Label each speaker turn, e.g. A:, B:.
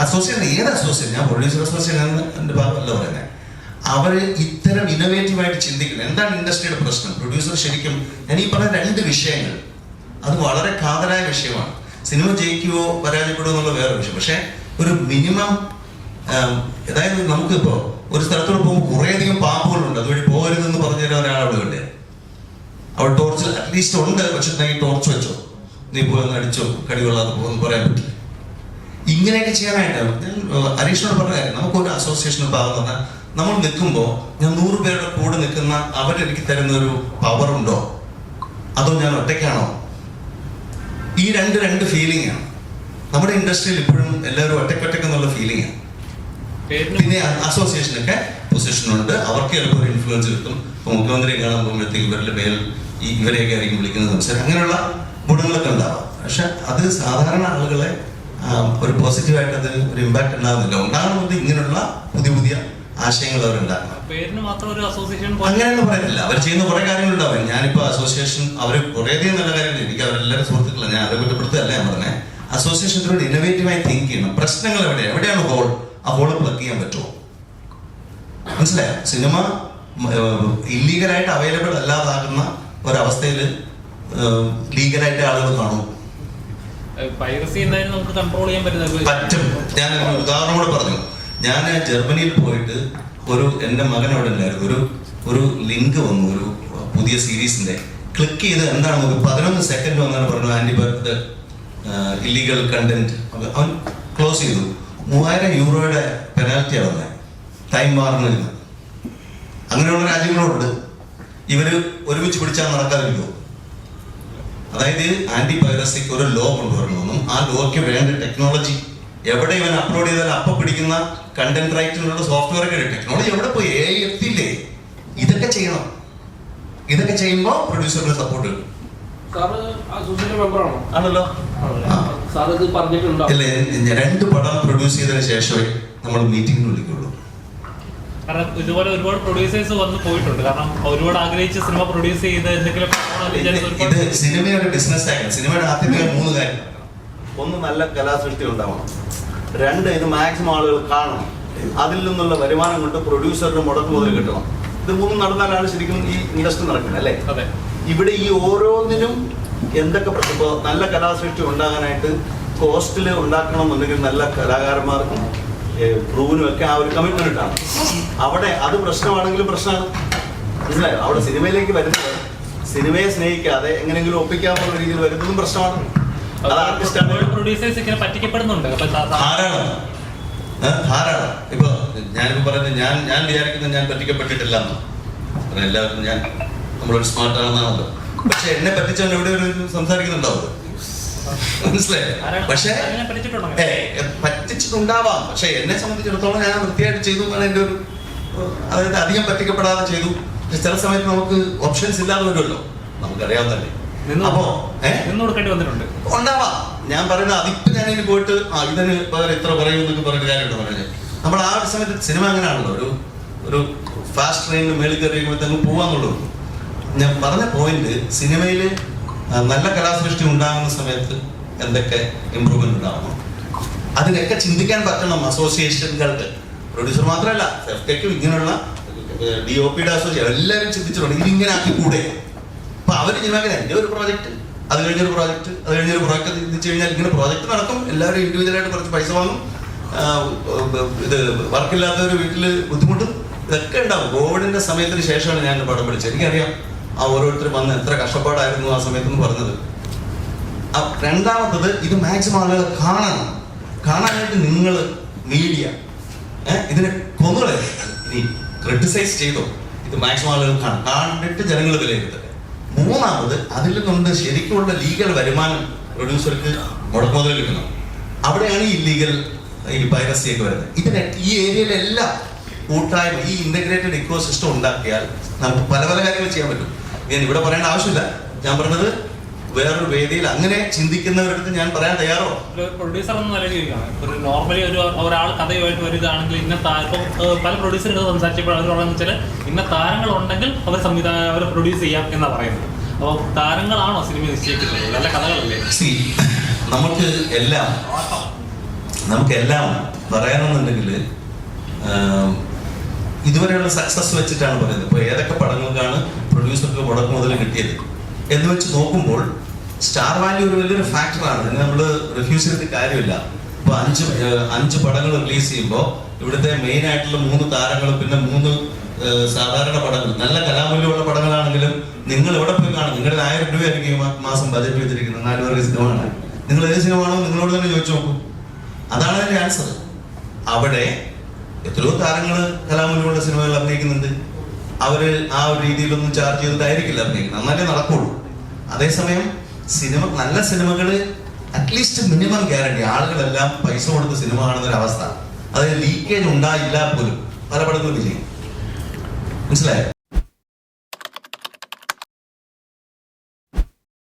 A: Association ഏത് association, ഞാൻ producer association എൻ്റെ ഭാഗമല്ല പറയുന്നത്. അവർ ഇത്തരം ഇന്നോവേറ്റീവായിട്ട് ചിന്തിക്കണം. എന്താണ് ഇൻഡസ്ട്രിയുടെ പ്രശ്നം? പ്രൊഡ്യൂസർ ശരിക്കും ഞാൻ ഈ പറഞ്ഞ രണ്ട് വിഷയങ്ങൾ അത് വളരെ കാതലായ വിഷയമാണ്. സിനിമ ജയിക്കുവോ പരാജയപ്പെടുമോ എന്നുള്ള വേറെ വിഷയം. പക്ഷെ ഒരു മിനിമം, അതായത് നമുക്കിപ്പോൾ ഒരു സ്ഥലത്തോട് പോകുമ്പോൾ കുറേയധികം പാമ്പുകളുണ്ട്, അതുവഴി പോകരുതെന്ന് പറഞ്ഞു തരാൻ ഒരാളവിടെ ഉണ്ട്. അവിടെ ടോർച്ച് അറ്റ്ലീസ്റ്റ് ഉണ്ട്, പക്ഷെ നീ ടോർച്ച് വെച്ചോ, നീ പോയി അടിച്ചോ, കടികൊള്ളാതെ പോകുമെന്ന് പറയാൻ പറ്റില്ല. ഇങ്ങനെയൊക്കെ ചെയ്യാനായിട്ടാണ് ഞാൻ ഹരീഷിനോട് പറഞ്ഞ കാര്യം. നമുക്കൊരു അസോസിയേഷൻ്റെ ഭാഗം പറഞ്ഞാൽ നമ്മൾ നിൽക്കുമ്പോൾ ഞാൻ 100 പേരുടെ കൂടെ നിൽക്കുന്ന അവരെനിക്ക് തരുന്ന ഒരു പവർ ഉണ്ടോ, അതോ ഞാൻ ഒറ്റയ്ക്കാണോ? ഈ രണ്ട് ഫീലിംഗ് ആണ് നമ്മുടെ ഇൻഡസ്ട്രിയിൽ ഇപ്പോഴും. എല്ലാവരും ഒറ്റയ്ക്കൊറ്റയ്ക്കെന്നുള്ള ഫീലിംഗ് ആണ്. പിന്നെ അസോസിയേഷനൊക്കെ പൊസിഷനുണ്ട്, അവർക്ക് ചിലപ്പോൾ ഒരു ഇൻഫ്ലുവൻസ് കിട്ടും. ഇപ്പോൾ മുഖ്യമന്ത്രിയെ കാണാൻ പോകുമ്പോഴത്തേക്ക് ഇവരുടെ മേൽ ഇവരെയൊക്കെ ആയിരിക്കും വിളിക്കുന്നത് സംസാരം, അങ്ങനെയുള്ള ഗുണങ്ങളൊക്കെ ഉണ്ടാവാം. പക്ഷെ അത് സാധാരണ ആളുകളെ ഒരു പോസിറ്റീവായിട്ട് അത് ഒരു ഇമ്പാക്ട് ഉണ്ടാകുന്നില്ല. ഉണ്ടാകുന്നത് ഇങ്ങനെയുള്ള പുതിയ ആശയങ്ങൾ അവരുണ്ടാക്കണം. അങ്ങനെയൊന്നും പറയുന്നില്ല. അവർ ചെയ്യുന്ന കുറെ കാര്യങ്ങളുണ്ടാവും. ഞാനിപ്പോൾ അസോസിയേഷൻ അവർ കുറേയധികം നല്ല കാര്യങ്ങൾ, എനിക്ക് അവരെല്ലാവരും സുഹൃത്തുക്കളാണ്, ഞാൻ അവരെ കുറ്റപ്പെടുത്തല്ല ഞാൻ പറഞ്ഞത്. അസോസിയേഷനോട് ഇന്നോവേറ്റീവായി തിങ്ക് ചെയ്യണം. പ്രശ്നങ്ങൾ എവിടെയാണ് ഹോൾ, ആ ഹോള് പ്ലഗ് ചെയ്യാൻ പറ്റുമോ? മനസ്സിലായോ? സിനിമ ഇല്ലീഗലായിട്ട് അവൈലബിൾ അല്ലാതാകുന്ന ഒരവസ്ഥയിൽ ലീഗലായിട്ട് ആളുകൾ കാണും. പറ്റും. ഞാൻ ഉദാഹരണം കൂടെ പറഞ്ഞു. ഞാൻ ജർമ്മനിയിൽ പോയിട്ട് എൻ്റെ മകൻ അവിടെ ഉണ്ടായിരുന്നു. ഒരു ലിങ്ക് വന്നു, ഒരു പുതിയ സീരീസിന്റെ. ക്ലിക്ക് ചെയ്ത് എന്താണ് 11 സെക്കൻഡ് വന്നാണ് പറഞ്ഞു ആന്റി ബർത്ത് ഇല്ലീഗൽ കണ്ടന്റ്. അവൻ ക്ലോസ് ചെയ്തു. 3000 യൂറോയുടെ പെനാൽറ്റിയാണ് വന്നത്, ടൈം മാറുന്നതിന്. അങ്ങനെയുള്ള രാജ്യങ്ങളുണ്ട്. ഇവര് ഒരുമിച്ച് പിടിച്ചാൽ നടക്കാതിരിക്കുമോ? അതായത് ആന്റി പൈറസിക്ക് ഒരു ലോ കൊണ്ടുവരണമെന്നും ആ ലോയ്ക്ക് വേണ്ട ടെക്നോളജി എവിടെ ഇവൻ അപ്ലോഡ് ചെയ്താൽ അപ്പൊ പിടിക്കുന്ന കണ്ടന്റ് റൈറ്റിനുള്ള സോഫ്റ്റ്വെയർ ഒക്കെ ടെക്നോളജി എവിടെ പോയി? എത്തില്ലേ? ഇതൊക്കെ ചെയ്യണം. ഇതൊക്കെ ചെയ്യുമ്പോൾ പ്രൊഡ്യൂസറിന് സപ്പോർട്ട് കിട്ടും. ആണല്ലോ. അല്ലേ, 2 പടം പ്രൊഡ്യൂസ് ചെയ്തതിനു ശേഷമേ നമ്മൾ മീറ്റിംഗിന് വിളിക്കുള്ളൂ.
B: കാരണം ഇതുപോലെ ഒരുപാട് പ്രൊഡ്യൂസേഴ്സ് വന്ന് പോയിട്ടുണ്ട്. കാരണം ഒരുപാട് ആഗ്രഹിച്ച് സിനിമ പ്രൊഡ്യൂസ് ചെയ്ത് എന്തെങ്കിലും.
A: ഇത് സിനിമയുടെ ബിസിനസ് ആയിരുന്നു. സിനിമയുടെ ആദ്യത്തെ 3 കാര്യം: 1, നല്ല കലാസൃഷ്ടി ഉണ്ടാവണം. 2, ഇത് മാക്സിമം ആളുകൾ കാണണം. അതിൽ നിന്നുള്ള വരുമാനം കൊണ്ട് പ്രൊഡ്യൂസറിന് മുടക്ക് മുതൽ കിട്ടണം. ഇത് 3 നടന്നാലാണ് ശരിക്കും ഈ ഇൻഡസ്ട്രി നടക്കുന്നത്, അല്ലേ? ഇവിടെ ഈ ഓരോന്നിനും എന്തൊക്കെ ഇപ്പോൾ നല്ല കലാസൃഷ്ടി ഉണ്ടാകാനായിട്ട് കോസ്റ്റിൽ ഉണ്ടാക്കണമെന്നുണ്ടെങ്കിൽ നല്ല കലാകാരന്മാർക്കും ക്രൂവിനും ഒക്കെ ആ ഒരു കമ്മിറ്റ്മെന്റ് ഇട്ടാണ്. അവിടെ അത് പ്രശ്നമാണെങ്കിലും പ്രശ്നമാണ്. മനസ്സിലായോ? അവിടെ സിനിമയിലേക്ക് വരുന്നത് സിനിമയെ സ്നേഹിക്കാതെ എങ്ങനെയെങ്കിലും ഒപ്പിക്കാവുന്ന രീതിയിൽ വരുന്നതും പ്രശ്നമാണ്. ധാരാളം. ഇപ്പൊ ഞാനിപ്പോ പറയുന്നത് ഞാൻ വിചാരിക്കുന്നത് ഞാൻ പറ്റിക്കപ്പെട്ടിട്ടില്ല എന്ന്. എല്ലാവരും നമ്മളൊരു സ്മാർട്ട് ആണെന്നാണല്ലോ. പക്ഷെ എന്നെ പറ്റിച്ചവൻ എവിടെ ഒരു സംസാരിക്കുന്നുണ്ടാവും. മനസ്സിലായോ? പക്ഷെ പറ്റിച്ചിട്ടുണ്ടാവാം. പക്ഷെ എന്നെ സംബന്ധിച്ചിടത്തോളം ഞാൻ വൃത്തിയായിട്ട് ചെയ്തു എന്നാണ് എൻ്റെ ഒരു, അതായത് അധികം പറ്റിക്കപ്പെടാതെ ചെയ്തു. ചില സമയത്ത് നമുക്ക് ഓപ്ഷൻസ് ഇല്ലാതെ വരുമല്ലോ, നമുക്കറിയാവുന്നല്ലേ. അപ്പോ ഉണ്ടാവാം. ഞാൻ പറയുന്നത് അതിപ്പോ ഞാൻ ഇനി പോയിട്ട് ഇതിന് പകരം ഇത്ര പറയും എന്നൊക്കെ പറഞ്ഞിട്ട് കാര്യമുണ്ടോ പറഞ്ഞത്? നമ്മൾ ആ ഒരു സമയത്ത് സിനിമ അങ്ങനെയാണല്ലോ, ഒരു ഫാസ്റ്റ് ട്രെയിനിൽ മേളിൽ കയറിയുമ്പോഴത്തേക്കും പോവാന്നുള്ളൂ. ഞാൻ പറഞ്ഞ പോയിന്റ്, സിനിമയിൽ നല്ല കലാസൃഷ്ടി ഉണ്ടാകുന്ന സമയത്ത് എന്തൊക്കെ ഇമ്പ്രൂവ്മെന്റ് ഉണ്ടാവണം, അതിനൊക്കെ ചിന്തിക്കാൻ പറ്റണം അസോസിയേഷനുകൾക്ക്. പ്രൊഡ്യൂസർ മാത്രമല്ല, സെഫ്റ്റയ്ക്കും ഇങ്ങനെയുള്ള DOPയുടെ അസോസിയേഷൻ എല്ലാവരും ചിന്തിച്ചിട്ടുണ്ട് ഇതിങ്ങനെ ആക്കി കൂടെ. അപ്പൊ അവർ ചിന്തിക്കാൻ എൻ്റെ ഒരു പ്രോജക്റ്റ്, അത് കഴിഞ്ഞൊരു പ്രോജക്റ്റ്, അത് കഴിഞ്ഞൊരു പ്രോജക്റ്റ് ചിന്തിച്ചു കഴിഞ്ഞാൽ ഇങ്ങനെ പ്രോജക്റ്റ് നടക്കും. എല്ലാവരും ഇൻഡിവിജ്വലായിട്ട് കുറച്ച് പൈസ വാങ്ങും. ഇത് വർക്കില്ലാത്തവർ വീട്ടിൽ ബുദ്ധിമുട്ടും ഇതൊക്കെ ഉണ്ടാവും. കോവിഡിന്റെ സമയത്തിന് ശേഷമാണ് ഞാൻ പടം പിടിച്ചത്. എനിക്കറിയാം ആ ഓരോരുത്തർ വന്ന് എത്ര കഷ്ടപ്പാടായിരുന്നു ആ സമയത്തെന്ന് പറഞ്ഞത്. രണ്ടാമത്തത്, ഇത് മാക്സിമം ആളുകൾ കാണാനായിട്ട് നിങ്ങൾ മീഡിയ ഇതിനെ കൊന്നുകളെ ഇനി ക്രിട്ടിസൈസ് ചെയ്തോ, ഇത് മാക്സിമം ആളുകൾ കണ്ടിട്ട് ജനങ്ങൾ വിലയിരുത്തട്ടെ. മൂന്നാമത്, അതിൽ കൊണ്ട് ശരിക്കുള്ള ലീഗൽ വരുമാനം പ്രൊഡ്യൂസർക്ക് മുടക്കുമുതൽ കിട്ടണം. അവിടെയാണ് ഈ ഇല്ലീഗൽ പൈറസിയൊക്കെ വരുന്നത്. ഈ ഏരിയയിലെല്ലാം കൂട്ടായ്മ, ഈ ഇന്റഗ്രേറ്റഡ് ഇക്കോ സിസ്റ്റം ഉണ്ടാക്കിയാൽ നമുക്ക് പല കാര്യങ്ങൾ ചെയ്യാൻ പറ്റും. ഞാൻ ഇവിടെ പറയേണ്ട ആവശ്യമില്ല. ഞാൻ പറഞ്ഞത് വേറൊരു വേദിയിൽ അങ്ങനെ ചിന്തിക്കുന്നവരടുത്ത് ഞാൻ പറയാൻ തയ്യാറോ?
B: പ്രൊഡ്യൂസർ എന്ന നിലയിൽ ഒരു നോർമലി ഒരാൾ കഥയുമായിട്ട് വരികയാണെങ്കിൽ ഇന്ന പല പ്രൊഡ്യൂസറുകൾ സംസാരിച്ചപ്പോൾ അവർ പറയുന്നത് വെച്ചാൽ ഇന്ന താരങ്ങൾ ഉണ്ടെങ്കിൽ അവർ പ്രൊഡ്യൂസ് ചെയ്യാം എന്നാണ് പറയുന്നത്. അപ്പോൾ താരങ്ങളാണോ സിനിമ നിശ്ചയിക്കുന്നത്, നല്ല കഥകളല്ലേ?
A: നമുക്ക് എല്ലാം നമുക്കെല്ലാം പറയാനെന്നുണ്ടെങ്കിൽ ഇതുവരെയുള്ള സക്സസ് വെച്ചിട്ടാണ് പറയുന്നത്. ഇപ്പോൾ ഏതൊക്കെ പടങ്ങൾക്കാണ് പ്രൊഡ്യൂസർക്ക് മുടക്ക് മുതൽ കിട്ടിയത് എന്ന് വെച്ച് നോക്കുമ്പോൾ സ്റ്റാർ വാല്യൂ ഒരു വലിയൊരു ഫാക്ടറാണ്. ഇതിന് നമ്മൾ റിഫ്യൂസ് ചെയ്തിട്ട് കാര്യമില്ല. ഇപ്പോൾ അഞ്ച് പടങ്ങൾ റിലീസ് ചെയ്യുമ്പോൾ ഇവിടുത്തെ മെയിൻ ആയിട്ടുള്ള 3 താരങ്ങളും പിന്നെ 3 സാധാരണ പടങ്ങൾ, നല്ല കലാമൂല്യമുള്ള പടങ്ങളാണെങ്കിലും നിങ്ങൾ എവിടെ പോയി കാണും? നിങ്ങളുടെ 1000 രൂപയായിരിക്കും മാസം ബജറ്റ് വെച്ചിരിക്കുന്നത് 4 പേർക്ക് സിനിമ കാണാൻ. നിങ്ങൾ ഏത് സിനിമ ആണോ നിങ്ങളോട് തന്നെ ചോദിച്ചു നോക്കൂ. അതാണ് അതിന്റെ ആൻസർ. അവിടെ എത്രയോ താരങ്ങൾ കലാമൂല്യമുള്ള സിനിമകൾ അഭിനയിക്കുന്നുണ്ട്. അവര് ആ ഒരു രീതിയിലൊന്നും ചാർജ് ചെയ്തിട്ടായിരിക്കില്ല അഭിനയിക്കുന്നത്, എന്നാലേ നടക്കുള്ളൂ. അതേസമയം നല്ല സിനിമകള് അറ്റ്ലീസ്റ്റ് മിനിമം ഗ്യാരണ്ടി, ആളുകളെല്ലാം പൈസ കൊടുത്ത് സിനിമ കാണുന്ന ഒരു അവസ്ഥ, അതായത് ലീക്കേജ് ഉണ്ടായില്ല പോലും പല പടങ്ങളും വിജയിക്കും. മനസ്സിലായോ?